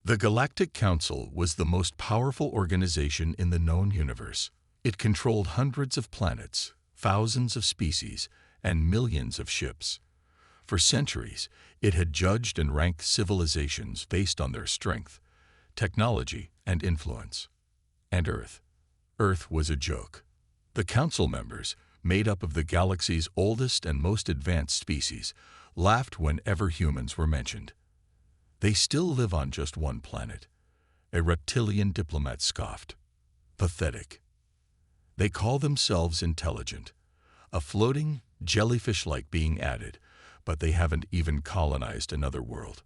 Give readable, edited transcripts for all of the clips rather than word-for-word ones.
The Galactic Council was the most powerful organization in the known universe. It controlled hundreds of planets, thousands of species, and millions of ships. For centuries, it had judged and ranked civilizations based on their strength, technology, and influence. And Earth was a joke. The council members, made up of the galaxy's oldest and most advanced species, laughed whenever humans were mentioned. They still live on just one planet. A reptilian diplomat scoffed. Pathetic. They call themselves intelligent. A floating, jellyfish-like being added, but they haven't even colonized another world.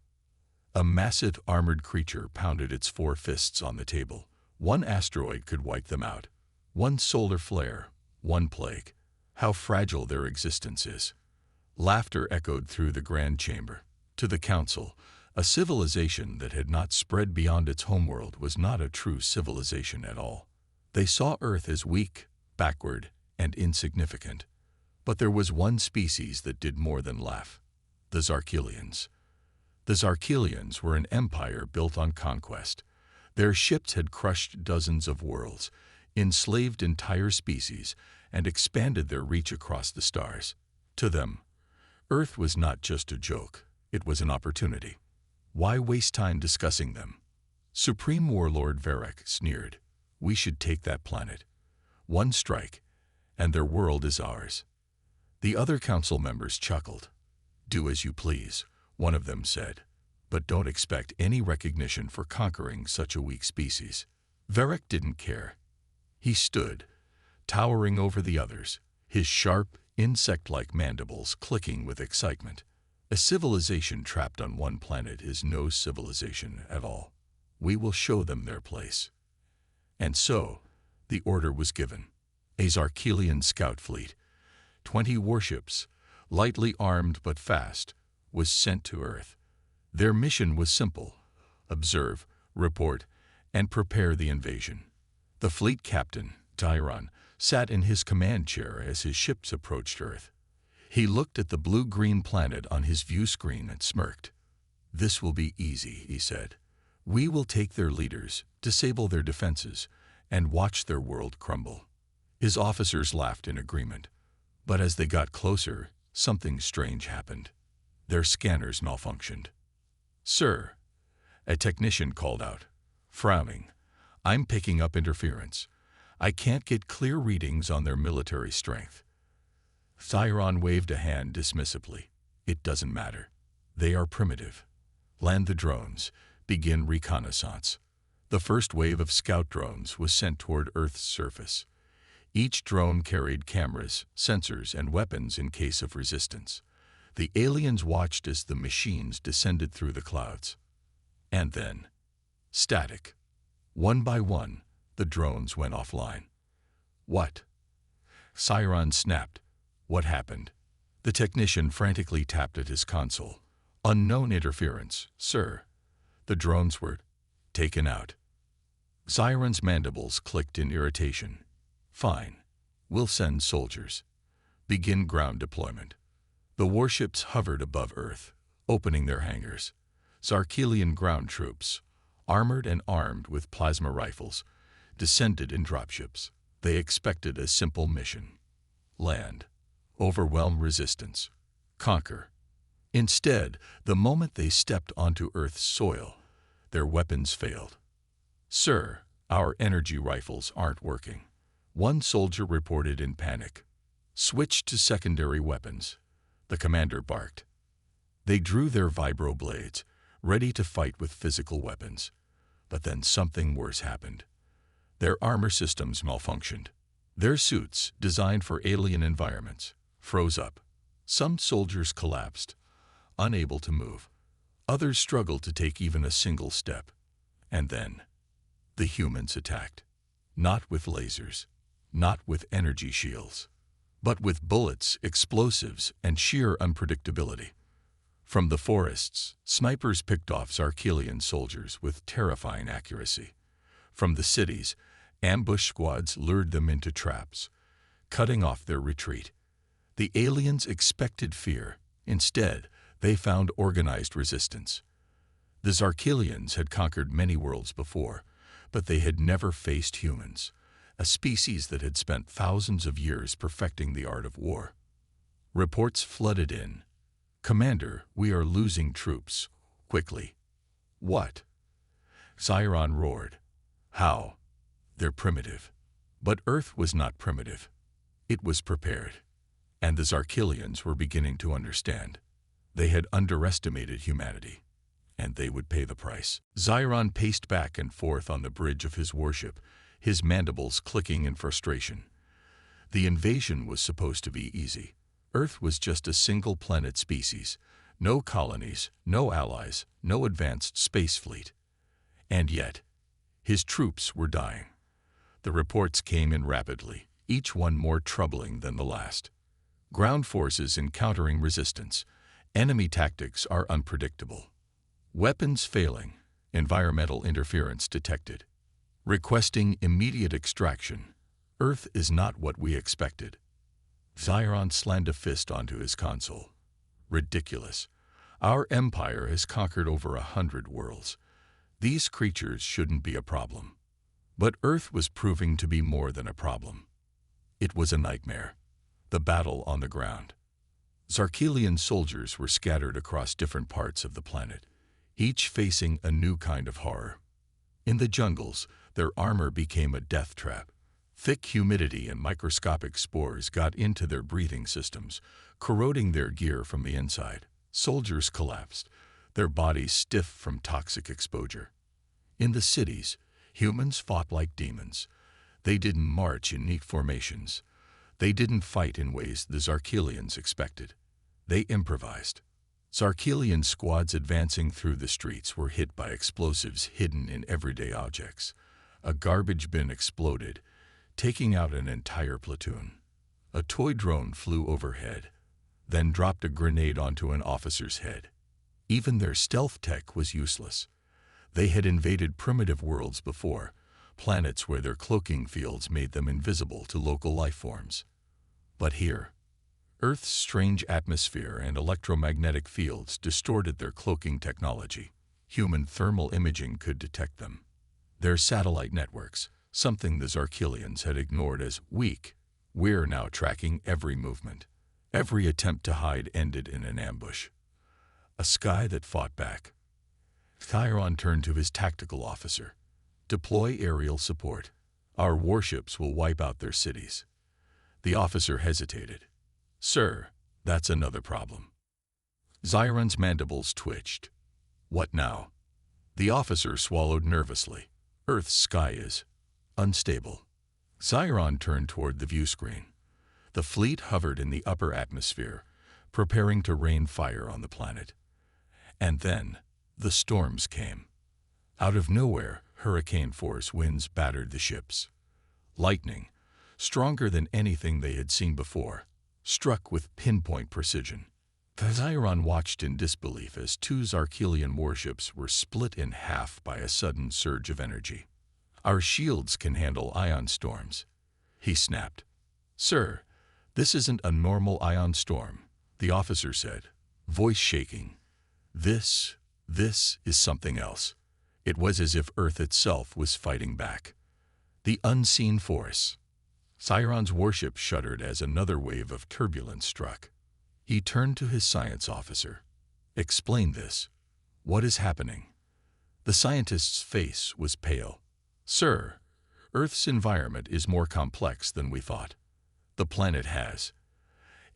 A massive armored creature pounded its 4 fists on the table. One asteroid could wipe them out. One solar flare, one plague. How fragile their existence is. Laughter echoed through the grand chamber. To the council, a civilization that had not spread beyond its homeworld was not a true civilization at all. They saw Earth as weak, backward, and insignificant. But there was one species that did more than laugh. The Zarkelians. The Zarkelians were an empire built on conquest. Their ships had crushed dozens of worlds, enslaved entire species, and expanded their reach across the stars. To them, Earth was not just a joke, it was an opportunity. Why waste time discussing them? Supreme Warlord Varek sneered. We should take that planet. One strike, and their world is ours. The other council members chuckled. Do as you please, one of them said, but don't expect any recognition for conquering such a weak species. Varek didn't care. He stood, towering over the others, his sharp, insect-like mandibles clicking with excitement. A civilization trapped on one planet is no civilization at all. We will show them their place. And so, the order was given. A Zarkelian scout fleet, 20 warships, lightly armed but fast, was sent to Earth. Their mission was simple: observe, report, and prepare the invasion. The fleet captain, Tyron, sat in his command chair as his ships approached Earth. He looked at the blue-green planet on his view screen and smirked. This will be easy, he said. We will take their leaders, disable their defenses, and watch their world crumble. His officers laughed in agreement. But as they got closer, something strange happened. Their scanners malfunctioned. Sir, a technician called out, frowning, I'm picking up interference. I can't get clear readings on their military strength. Thyron waved a hand dismissively. It doesn't matter. They are primitive. Land the drones. Begin reconnaissance. The first wave of scout drones was sent toward Earth's surface. Each drone carried cameras, sensors, and weapons in case of resistance. The aliens watched as the machines descended through the clouds. And then, static. One by one, the drones went offline. What? Siron snapped. What happened? The technician frantically tapped at his console. Unknown interference, sir. The drones were taken out. Siron's mandibles clicked in irritation. Fine. We'll send soldiers. Begin ground deployment. The warships hovered above Earth, opening their hangars. Zarkelian ground troops, armored and armed with plasma rifles, descended in dropships. They expected a simple mission. Land. Overwhelm resistance. Conquer. Instead, the moment they stepped onto Earth's soil, their weapons failed. Sir, our energy rifles aren't working. One soldier reported in panic. Switch to secondary weapons. The commander barked. They drew their vibroblades, ready to fight with physical weapons. But then something worse happened. Their armor systems malfunctioned. Their suits, designed for alien environments, froze up. Some soldiers collapsed, unable to move. Others struggled to take even a single step. And then, the humans attacked. Not with lasers, not with energy shields, but with bullets, explosives, and sheer unpredictability. From the forests, snipers picked off Zarkelian soldiers with terrifying accuracy. From the cities, ambush squads lured them into traps, cutting off their retreat. The aliens expected fear. Instead, they found organized resistance. The Zarkilians had conquered many worlds before, but they had never faced humans, a species that had spent thousands of years perfecting the art of war. Reports flooded in. "Commander, we are losing troops. Quickly." "What?" Xiron roared. "How? They're primitive." But Earth was not primitive. It was prepared. And the Zarkilians were beginning to understand. They had underestimated humanity, and they would pay the price. Xiron paced back and forth on the bridge of his warship, his mandibles clicking in frustration. The invasion was supposed to be easy. Earth was just a single planet species, no colonies, no allies, no advanced space fleet. And yet, his troops were dying. The reports came in rapidly, each one more troubling than the last. Ground forces encountering resistance. Enemy tactics are unpredictable. Weapons failing. Environmental interference detected. Requesting immediate extraction. Earth is not what we expected. Xiron slammed a fist onto his console. Ridiculous. Our empire has conquered over 100 worlds. These creatures shouldn't be a problem. But Earth was proving to be more than a problem. It was a nightmare. The battle on the ground. Zarkilian soldiers were scattered across different parts of the planet, each facing a new kind of horror. In the jungles, their armor became a death trap. Thick humidity and microscopic spores got into their breathing systems, corroding their gear from the inside. Soldiers collapsed, their bodies stiff from toxic exposure. In the cities, humans fought like demons. They didn't march in neat formations. They didn't fight in ways the Zarkilians expected. They improvised. Zarkilian squads advancing through the streets were hit by explosives hidden in everyday objects. A garbage bin exploded, taking out an entire platoon. A toy drone flew overhead, then dropped a grenade onto an officer's head. Even their stealth tech was useless. They had invaded primitive worlds before, planets where their cloaking fields made them invisible to local life forms. But here, Earth's strange atmosphere and electromagnetic fields distorted their cloaking technology. Human thermal imaging could detect them. Their satellite networks, something the Zarkilians had ignored as weak, we're now tracking every movement. Every attempt to hide ended in an ambush. A sky that fought back. Xiron turned to his tactical officer. "Deploy aerial support. Our warships will wipe out their cities." The officer hesitated. "Sir, that's another problem." Xiron's mandibles twitched. "What now?" The officer swallowed nervously. "Earth's sky is unstable." Xiron turned toward the view screen. The fleet hovered in the upper atmosphere, preparing to rain fire on the planet. And then, the storms came. Out of nowhere, hurricane-force winds battered the ships. Lightning, stronger than anything they had seen before, struck with pinpoint precision. Xiron watched in disbelief as two Zarkilian warships were split in half by a sudden surge of energy. "Our shields can handle ion storms," he snapped. "Sir, this isn't a normal ion storm," the officer said, voice shaking. This is something else." It was as if Earth itself was fighting back. The unseen force. Xiron's warship shuddered as another wave of turbulence struck. He turned to his science officer. "Explain this. What is happening?" The scientist's face was pale. "Sir, Earth's environment is more complex than we thought. The planet has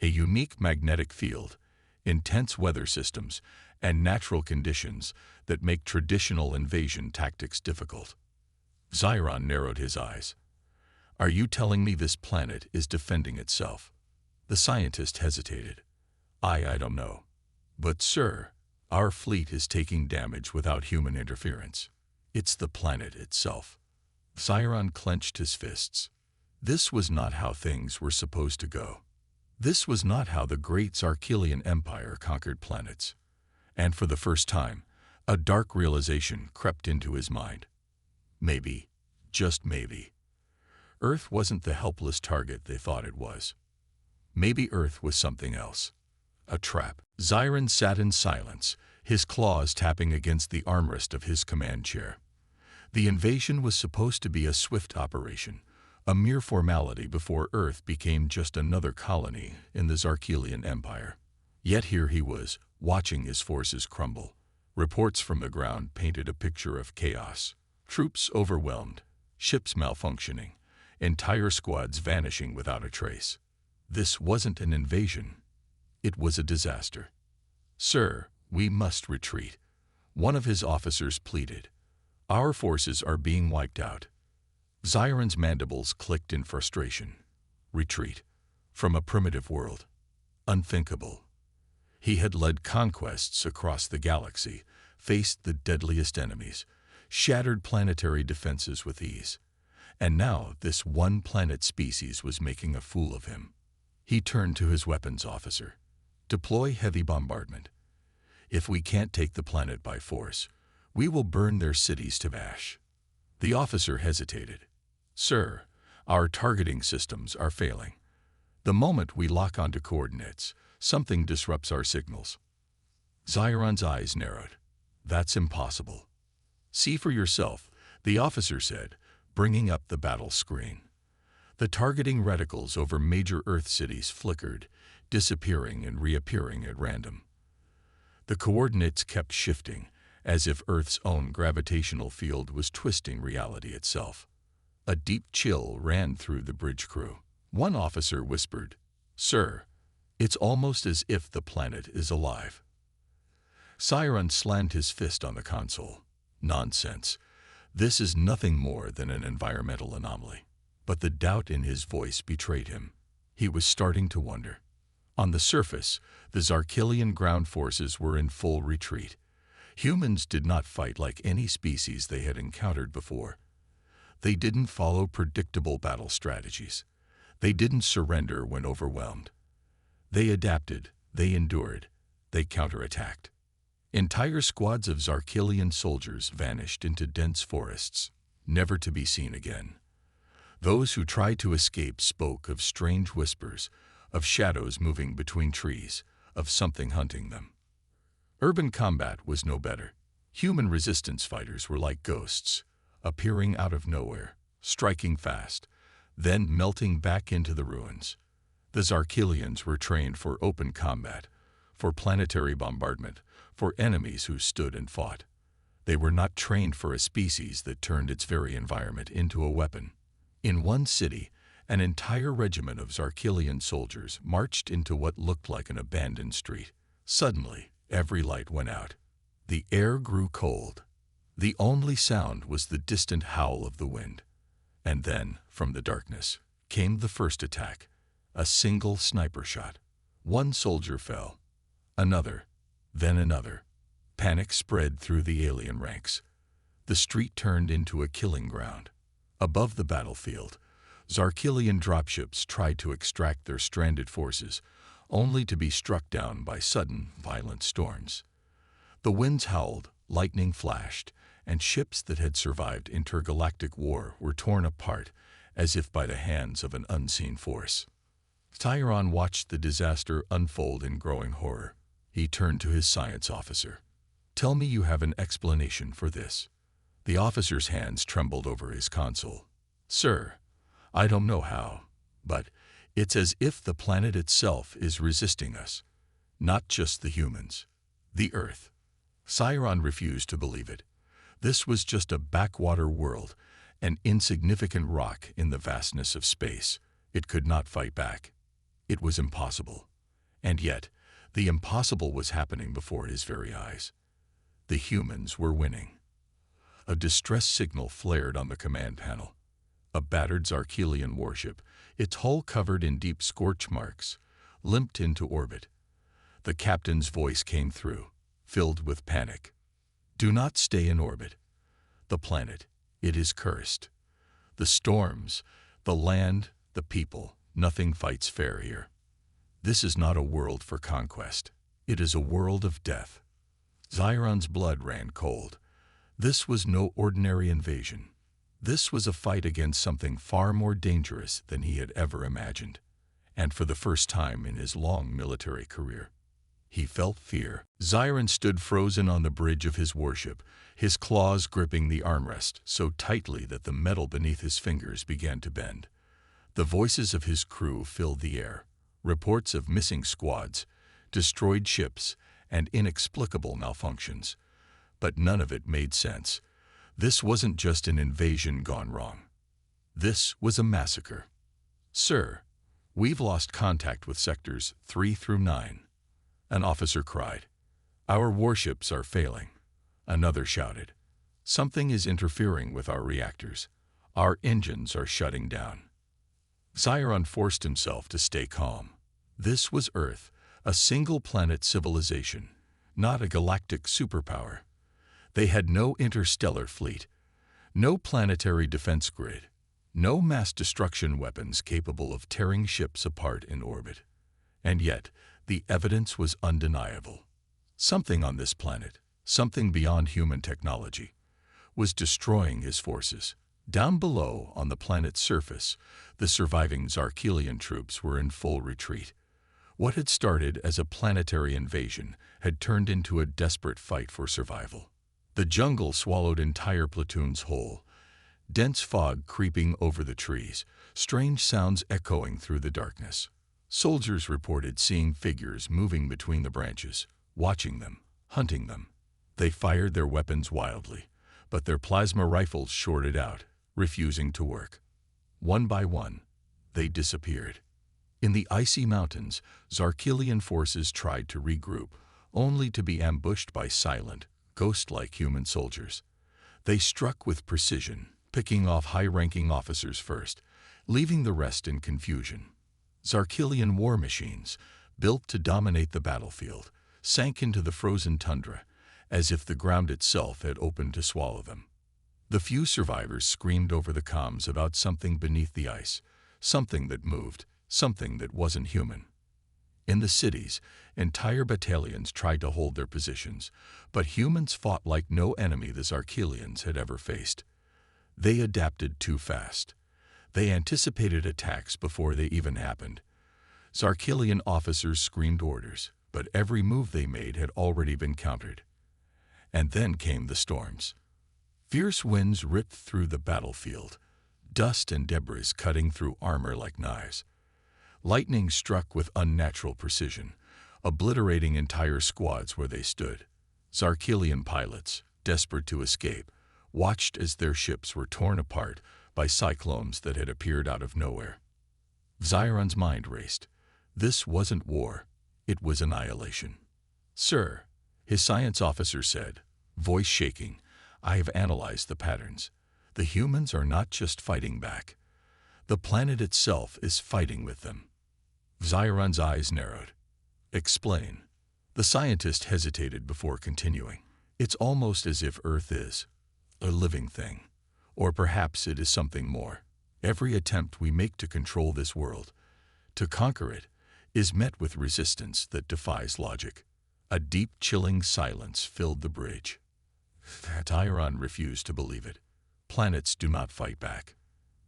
a unique magnetic field, intense weather systems, and natural conditions that make traditional invasion tactics difficult." Xiron narrowed his eyes. "Are you telling me this planet is defending itself?" The scientist hesitated. I don't know. But sir, our fleet is taking damage without human interference. It's the planet itself." Xiron clenched his fists. This was not how things were supposed to go. This was not how the great Zarkilian Empire conquered planets. And for the first time, a dark realization crept into his mind. Maybe, just maybe, Earth wasn't the helpless target they thought it was. Maybe Earth was something else. A trap. Xiron sat in silence, his claws tapping against the armrest of his command chair. The invasion was supposed to be a swift operation, a mere formality before Earth became just another colony in the Zarkelian Empire. Yet here he was, watching his forces crumble. Reports from the ground painted a picture of chaos. Troops overwhelmed, ships malfunctioning, entire squads vanishing without a trace. This wasn't an invasion. It was a disaster. "Sir, we must retreat," one of his officers pleaded. "Our forces are being wiped out." Xiron's mandibles clicked in frustration. Retreat. From a primitive world. Unthinkable. He had led conquests across the galaxy, faced the deadliest enemies, shattered planetary defenses with ease. And now this one-planet species was making a fool of him. He turned to his weapons officer. "Deploy heavy bombardment. If we can't take the planet by force, we will burn their cities to ash." The officer hesitated. "Sir, our targeting systems are failing. The moment we lock onto coordinates, something disrupts our signals." Xiron's eyes narrowed. "That's impossible." "See for yourself," the officer said, bringing up the battle screen. The targeting reticles over major Earth cities flickered, disappearing and reappearing at random. The coordinates kept shifting, as if Earth's own gravitational field was twisting reality itself. A deep chill ran through the bridge crew. One officer whispered, "Sir, it's almost as if the planet is alive." Xiron slammed his fist on the console. "Nonsense. This is nothing more than an environmental anomaly." But the doubt in his voice betrayed him. He was starting to wonder. On the surface, the Zarkelian ground forces were in full retreat. Humans did not fight like any species they had encountered before. They didn't follow predictable battle strategies. They didn't surrender when overwhelmed. They adapted, they endured, they counterattacked. Entire squads of Zarkelian soldiers vanished into dense forests, never to be seen again. Those who tried to escape spoke of strange whispers, of shadows moving between trees, of something hunting them. Urban combat was no better. Human resistance fighters were like ghosts, appearing out of nowhere, striking fast, then melting back into the ruins. The Zarkelians were trained for open combat, for planetary bombardment, for enemies who stood and fought. They were not trained for a species that turned its very environment into a weapon. In one city, an entire regiment of Zarkelian soldiers marched into what looked like an abandoned street. Suddenly, every light went out. The air grew cold. The only sound was the distant howl of the wind. And then, from the darkness, came the first attack, a single sniper shot. One soldier fell, another, then another. Panic spread through the alien ranks. The street turned into a killing ground. Above the battlefield, Zarkelian dropships tried to extract their stranded forces, only to be struck down by sudden, violent storms. The winds howled, lightning flashed, and ships that had survived intergalactic war were torn apart, as if by the hands of an unseen force. Xiron watched the disaster unfold in growing horror. He turned to his science officer. "Tell me you have an explanation for this." The officer's hands trembled over his console. "Sir, I don't know how, but it's as if the planet itself is resisting us. Not just the humans. The Earth." Xiron refused to believe it. This was just a backwater world, an insignificant rock in the vastness of space. It could not fight back. It was impossible. And yet, the impossible was happening before his very eyes. The humans were winning. A distress signal flared on the command panel. A battered Zarkelian warship, its hull covered in deep scorch marks, limped into orbit. The captain's voice came through, filled with panic. "Do not stay in orbit. The planet, it is cursed. The storms, the land, the people, nothing fights fair here. This is not a world for conquest. It is a world of death." Xiron's blood ran cold. This was no ordinary invasion. This was a fight against something far more dangerous than he had ever imagined. And for the first time in his long military career, He felt fear. Xiron stood frozen on the bridge of his warship, his claws gripping the armrest so tightly that the metal beneath his fingers began to bend. The voices of his crew filled the air, reports of missing squads, destroyed ships, and inexplicable malfunctions. But none of it made sense. This wasn't just an invasion gone wrong. This was a massacre. "Sir, we've lost contact with sectors 3 through 9. An officer cried. "Our warships are failing." Another shouted. "Something is interfering with our reactors. Our engines are shutting down." Xiron forced himself to stay calm. This was Earth, a single-planet civilization, not a galactic superpower. They had no interstellar fleet, no planetary defense grid, no mass destruction weapons capable of tearing ships apart in orbit. And yet, the evidence was undeniable. Something on this planet, something beyond human technology, was destroying his forces. Down below, on the planet's surface, the surviving Zarkelian troops were in full retreat. What had started as a planetary invasion had turned into a desperate fight for survival. The jungle swallowed entire platoons whole, dense fog creeping over the trees, strange sounds echoing through the darkness. Soldiers reported seeing figures moving between the branches, watching them, hunting them. They fired their weapons wildly, but their plasma rifles shorted out, refusing to work. One by one, they disappeared. In the icy mountains, Zarkelian forces tried to regroup, only to be ambushed by silent, ghost-like human soldiers. They struck with precision, picking off high-ranking officers first, leaving the rest in confusion. Zarkelian war machines, built to dominate the battlefield, sank into the frozen tundra, as if the ground itself had opened to swallow them. The few survivors screamed over the comms about something beneath the ice, something that moved, something that wasn't human. In the cities, entire battalions tried to hold their positions, but humans fought like no enemy the Zarkelians had ever faced. They adapted too fast. They anticipated attacks before they even happened. Zarkelian officers screamed orders, but every move they made had already been countered. And then came the storms. Fierce winds ripped through the battlefield, dust and debris cutting through armor like knives. Lightning struck with unnatural precision, obliterating entire squads where they stood. Zarkelian pilots, desperate to escape, watched as their ships were torn apart by cyclones that had appeared out of nowhere. Xiron's mind raced. This wasn't war, it was annihilation. "Sir," his science officer said, voice shaking, "I have analyzed the patterns. The humans are not just fighting back. The planet itself is fighting with them." Xiron's eyes narrowed. "Explain." The scientist hesitated before continuing. "It's almost as if Earth is a living thing. Or perhaps it is something more. Every attempt we make to control this world, to conquer it, is met with resistance that defies logic." A deep, chilling silence filled the bridge. Xiron refused to believe it. Planets do not fight back.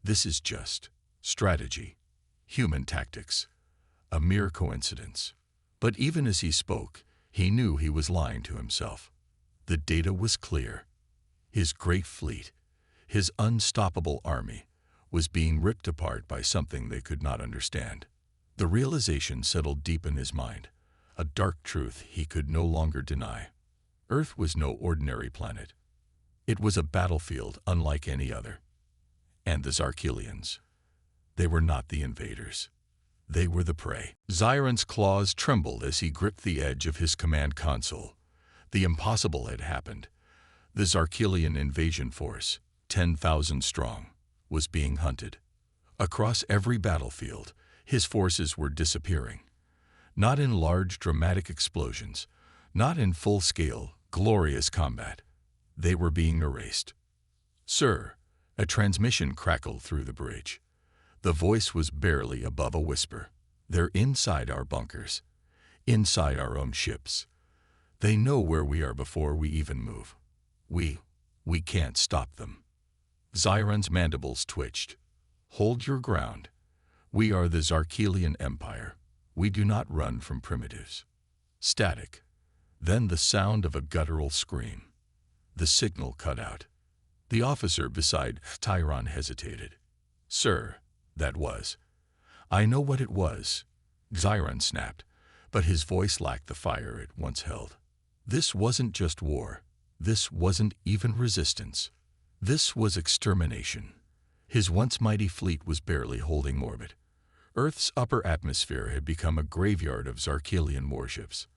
This is just strategy, human tactics, a mere coincidence. But even as he spoke, he knew he was lying to himself. The data was clear. His great fleet, his unstoppable army, was being ripped apart by something they could not understand. The realization settled deep in his mind, a dark truth he could no longer deny. Earth was no ordinary planet. It was a battlefield unlike any other. And the Zarkelians, they were not the invaders. They were the prey. Xiron's claws trembled as he gripped the edge of his command console. The impossible had happened. The Zarkelian invasion force, 10,000 strong, was being hunted. Across every battlefield, his forces were disappearing. Not in large, dramatic explosions, not in full-scale, glorious combat. They were being erased. "Sir," a transmission crackled through the bridge. The voice was barely above a whisper. "They're inside our bunkers, inside our own ships. They know where we are before we even move. We can't stop them." Xiron's mandibles twitched. "Hold your ground. We are the Zarkelian Empire. We do not run from primitives." Static. Then the sound of a guttural scream. The signal cut out. The officer beside Tyron hesitated. "Sir, that was." "I know what it was," Xiron snapped, but his voice lacked the fire it once held. This wasn't just war. This wasn't even resistance. This was extermination. His once mighty fleet was barely holding orbit. Earth's upper atmosphere had become a graveyard of Zarkelian warships.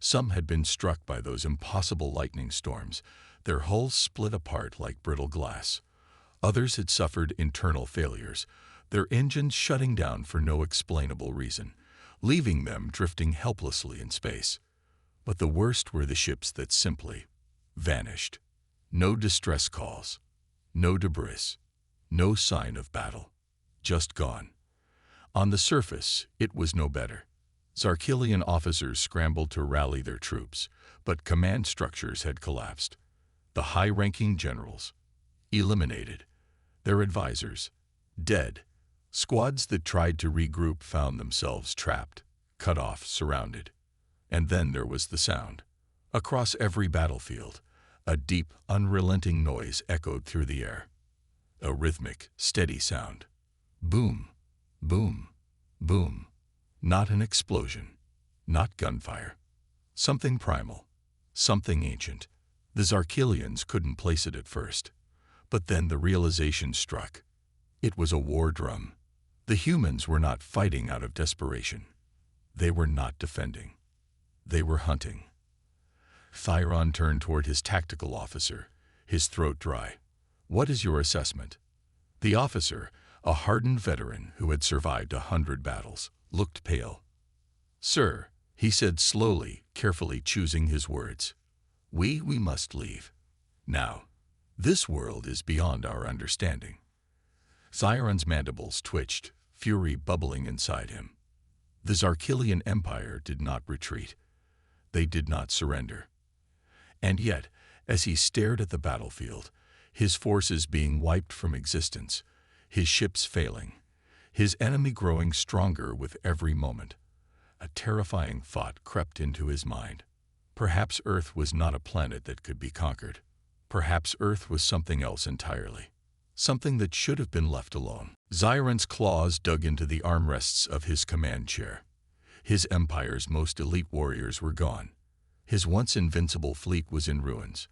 Some had been struck by those impossible lightning storms, their hulls split apart like brittle glass. Others had suffered internal failures, their engines shutting down for no explainable reason, leaving them drifting helplessly in space. But the worst were the ships that simply vanished. No distress calls, no debris, no sign of battle. Just gone. On the surface, it was no better. Zarkelian officers scrambled to rally their troops, but command structures had collapsed. The high-ranking generals, eliminated. Their advisors, dead. Squads that tried to regroup found themselves trapped, cut off, surrounded. And then there was the sound. Across every battlefield, a deep, unrelenting noise echoed through the air. A rhythmic, steady sound. Boom, boom, boom. Not an explosion, not gunfire. Something primal, something ancient. The Zarkelians couldn't place it at first. But then the realization struck. It was a war drum. The humans were not fighting out of desperation. They were not defending. They were hunting. Thyron turned toward his tactical officer, his throat dry. "What is your assessment?" The officer, a hardened veteran who had survived 100 battles, looked pale. "Sir," he said slowly, carefully choosing his words, we must leave. Now. This world is beyond our understanding." Xiron's mandibles twitched, fury bubbling inside him. The Zarkelian Empire did not retreat. They did not surrender. And yet, as he stared at the battlefield, his forces being wiped from existence, his ships failing, his enemy growing stronger with every moment, a terrifying thought crept into his mind. Perhaps Earth was not a planet that could be conquered. Perhaps Earth was something else entirely. Something that should have been left alone. Xiron's claws dug into the armrests of his command chair. His empire's most elite warriors were gone. His once invincible fleet was in ruins.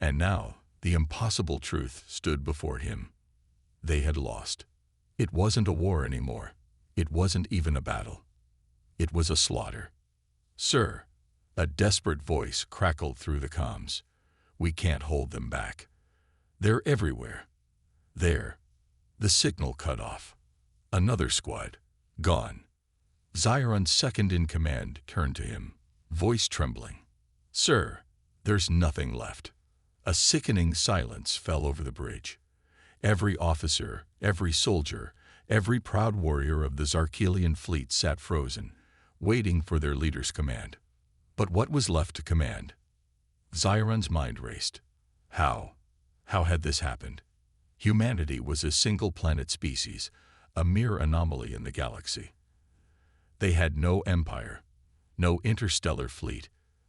And now, the impossible truth stood before him. They had lost. It wasn't a war anymore. It wasn't even a battle. It was a slaughter. "Sir," a desperate voice crackled through the comms. "We can't hold them back. They're everywhere. There." The signal cut off. Another squad. Gone. Xiron's second-in-command turned to him, voice trembling. "Sir, there's nothing left." A sickening silence fell over the bridge. Every officer, every soldier, every proud warrior of the Zarkelian fleet sat frozen, waiting for their leader's command. But what was left to command? Xiron's mind raced. How? How had this happened? Humanity was a single-planet species, a mere anomaly in the galaxy. They had no empire, no interstellar fleet,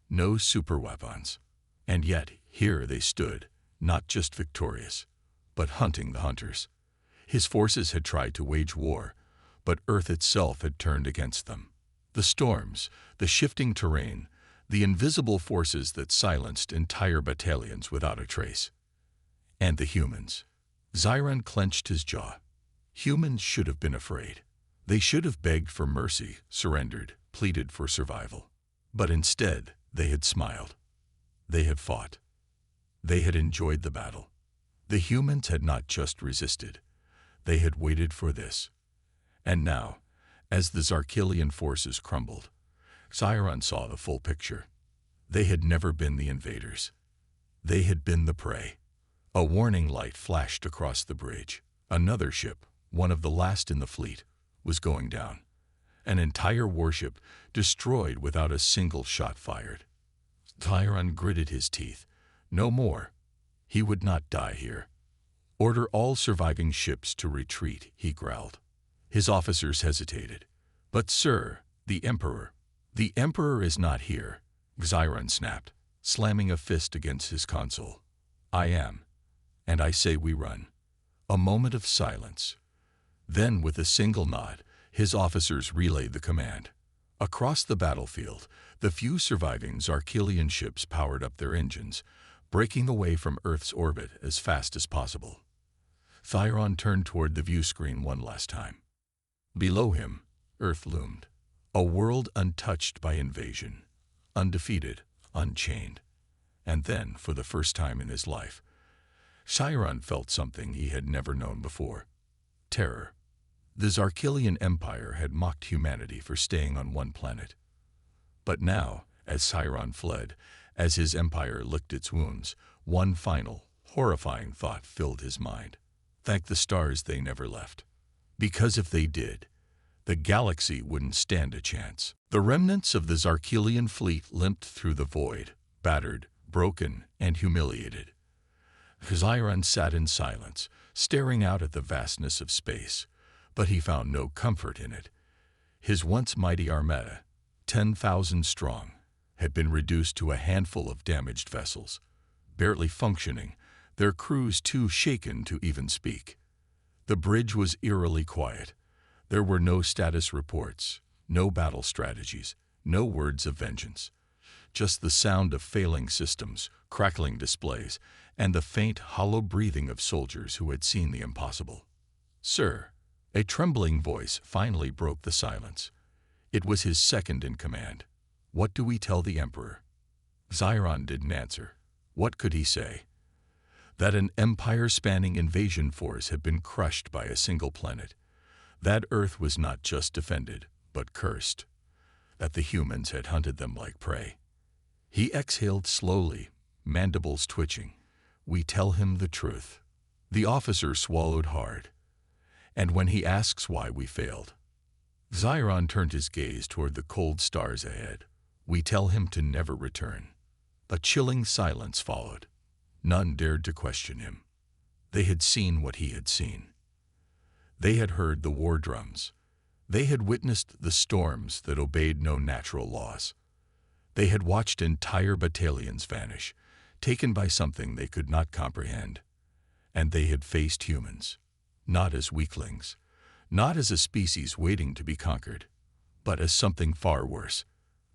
no superweapons. And yet, here they stood, not just victorious, but hunting the hunters. His forces had tried to wage war, but Earth itself had turned against them. The storms, the shifting terrain, the invisible forces that silenced entire battalions without a trace. And the humans. Xiron clenched his jaw. Humans should have been afraid. They should have begged for mercy, surrendered, pleaded for survival. But instead, they had smiled. They had fought. They had enjoyed the battle. The humans had not just resisted. They had waited for this. And now, as the Zarkelian forces crumbled, Xiron saw the full picture. They had never been the invaders. They had been the prey. A warning light flashed across the bridge. Another ship, one of the last in the fleet, was going down. An entire warship destroyed without a single shot fired. Xiron gritted his teeth. No more. He would not die here. "Order all surviving ships to retreat," he growled. His officers hesitated. "But sir, the Emperor..." "The Emperor is not here," Xiron snapped, slamming a fist against his console. "I am, and I say we run." A moment of silence. Then, with a single nod, his officers relayed the command. Across the battlefield, the few surviving Zarkilian ships powered up their engines, breaking away from Earth's orbit as fast as possible. Xiron turned toward the view screen one last time. Below him, Earth loomed, a world untouched by invasion, undefeated, unchained. And then, for the first time in his life, Xiron felt something he had never known before: terror. The Zarkilian Empire had mocked humanity for staying on one planet. But now, as Xiron fled, as his empire licked its wounds, one final, horrifying thought filled his mind. Thank the stars they never left. Because if they did, the galaxy wouldn't stand a chance. The remnants of the Zarkilian fleet limped through the void, battered, broken, and humiliated. Xiron sat in silence, staring out at the vastness of space, but he found no comfort in it. His once mighty armada, 10,000 strong, had been reduced to a handful of damaged vessels, barely functioning, their crews too shaken to even speak. The bridge was eerily quiet. There were no status reports, no battle strategies, no words of vengeance. Just the sound of failing systems, crackling displays, and the faint, hollow breathing of soldiers who had seen the impossible. "Sir," a trembling voice finally broke the silence. It was his second in command. "What do we tell the Emperor?" Xiron didn't answer. What could he say? That an empire-spanning invasion force had been crushed by a single planet. That Earth was not just defended, but cursed. That the humans had hunted them like prey. He exhaled slowly, mandibles twitching. "We tell him the truth." The officer swallowed hard. "And when he asks why we failed?" Xiron turned his gaze toward the cold stars ahead. "We tell him to never return." A chilling silence followed. None dared to question him. They had seen what he had seen. They had heard the war drums. They had witnessed the storms that obeyed no natural laws. They had watched entire battalions vanish, taken by something they could not comprehend. And they had faced humans, not as weaklings, not as a species waiting to be conquered, but as something far worse.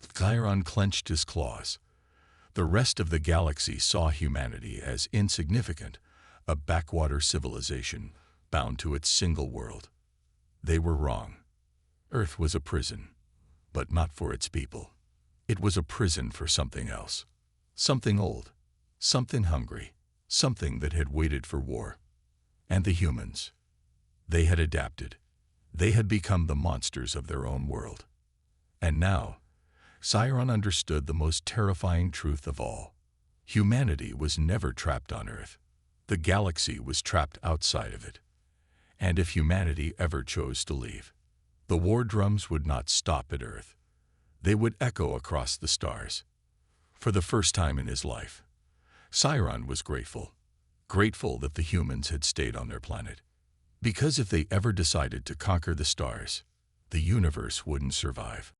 Xiron clenched his claws. The rest of the galaxy saw humanity as insignificant, a backwater civilization bound to its single world. They were wrong. Earth was a prison, but not for its people. It was a prison for something else. Something old, something hungry, something that had waited for war. And the humans. They had adapted. They had become the monsters of their own world. And now, Xiron understood the most terrifying truth of all. Humanity was never trapped on Earth. The galaxy was trapped outside of it. And if humanity ever chose to leave, the war drums would not stop at Earth. They would echo across the stars. For the first time in his life, Xiron was grateful. Grateful that the humans had stayed on their planet. Because if they ever decided to conquer the stars, the universe wouldn't survive.